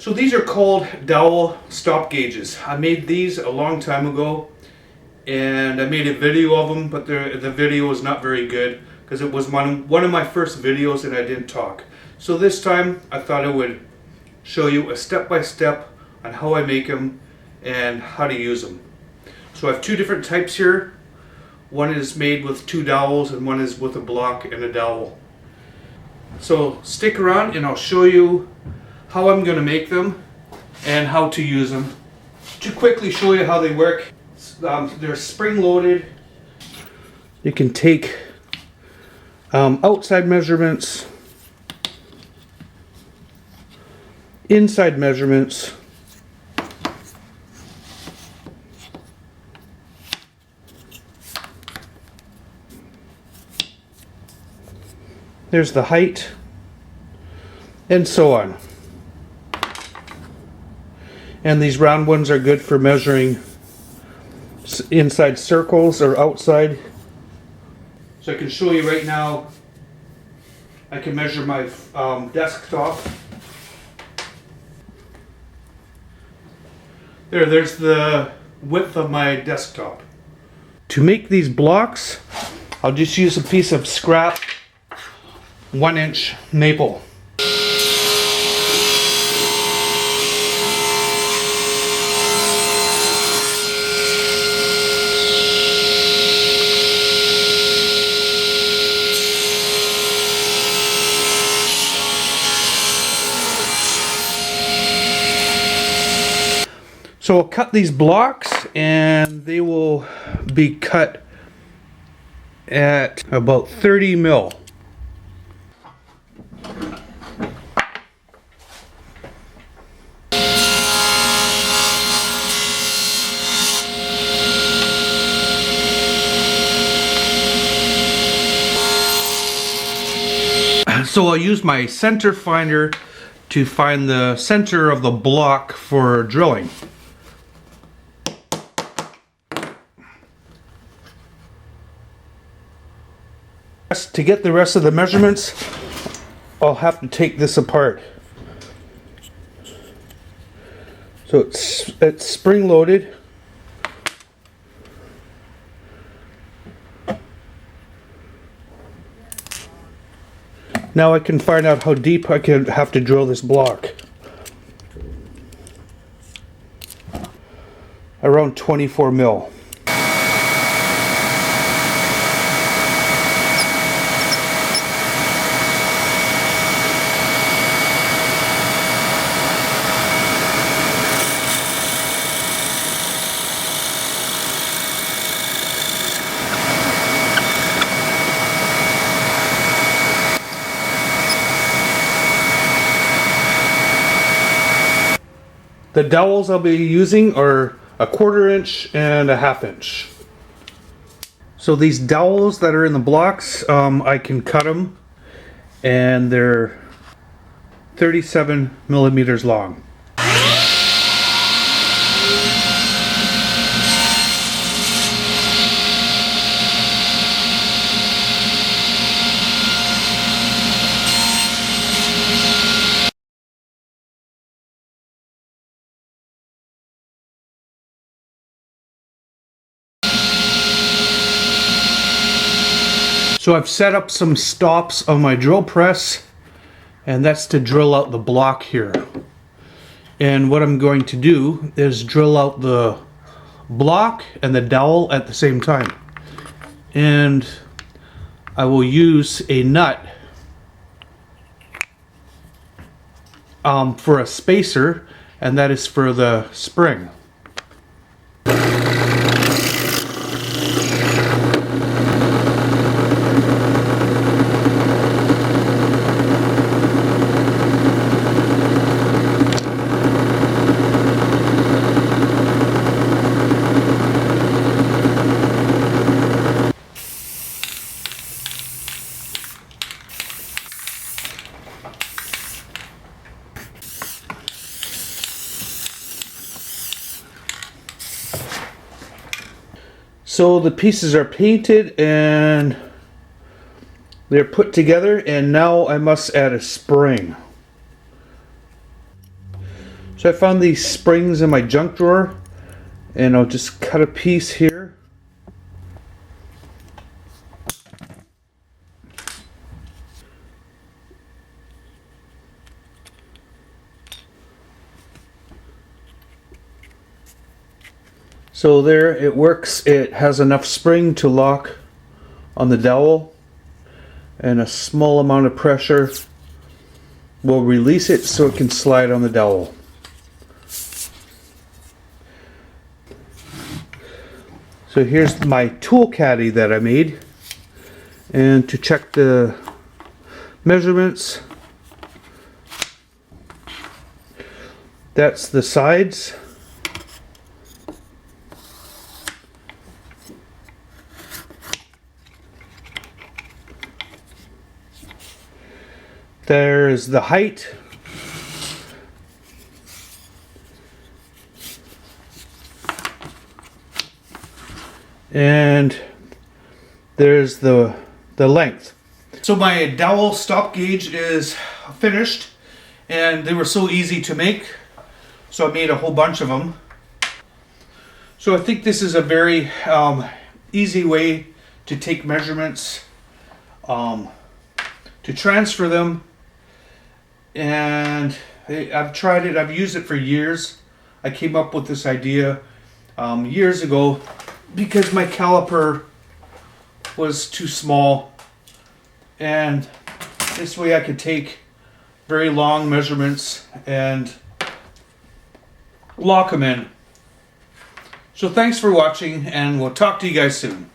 So these are called Dowel stop gauges. I made these a long time ago, and I made a video of them, but the video was not very good because it was one of my first videos and I didn't talk. So this time I thought I would show you a step-by-step on how I make them and how to use them. So I have two different types here. One is made with two dowels and one is with a block and a dowel. So stick around and I'll show you how I'm going to make them and how to use them. To quickly show you how they work, they're spring-loaded. You can take outside measurements, inside measurements, there's the height, and so on. And these round ones are good for measuring inside circles or outside. So I can show you right now, I can measure my desktop. There's the width of my desktop. To make these blocks, I'll just use a piece of scrap 1-inch maple. So I'll cut these blocks and they will be cut at about 30 mil. So I'll use my center finder to find the center of the block for drilling. To get the rest of the measurements, I'll have to take this apart. So it's spring-loaded. Now I can find out how deep I can have to drill this block. Around 24 mil. The dowels I'll be using are a 1/4 inch and a 1/2 inch. So these dowels that are in the blocks, I can cut them, and they're 37 millimeters long. So I've set up some stops on my drill press, and that's to drill out the block here. And what I'm going to do is drill out the block and the dowel at the same time. And I will use a nut for a spacer, and that is for the spring. So the pieces are painted and they're put together, and now I must add a spring. So I found these springs in my junk drawer, and I'll just cut a piece here. So there it works. It has enough spring to lock on the dowel, and a small amount of pressure will release it so it can slide on the dowel. So here's my tool caddy that I made, and to check the measurements, that's the sides. There's the height. And there's the length. So my dowel stop gauge is finished, and they were so easy to make, so I made a whole bunch of them. So I think this is a very easy way to take measurements, to transfer them. And I've tried it, I've used it for years. I came up with this idea years ago because my caliper was too small, and this way I could take very long measurements and lock them in. So thanks for watching, and we'll talk to you guys soon.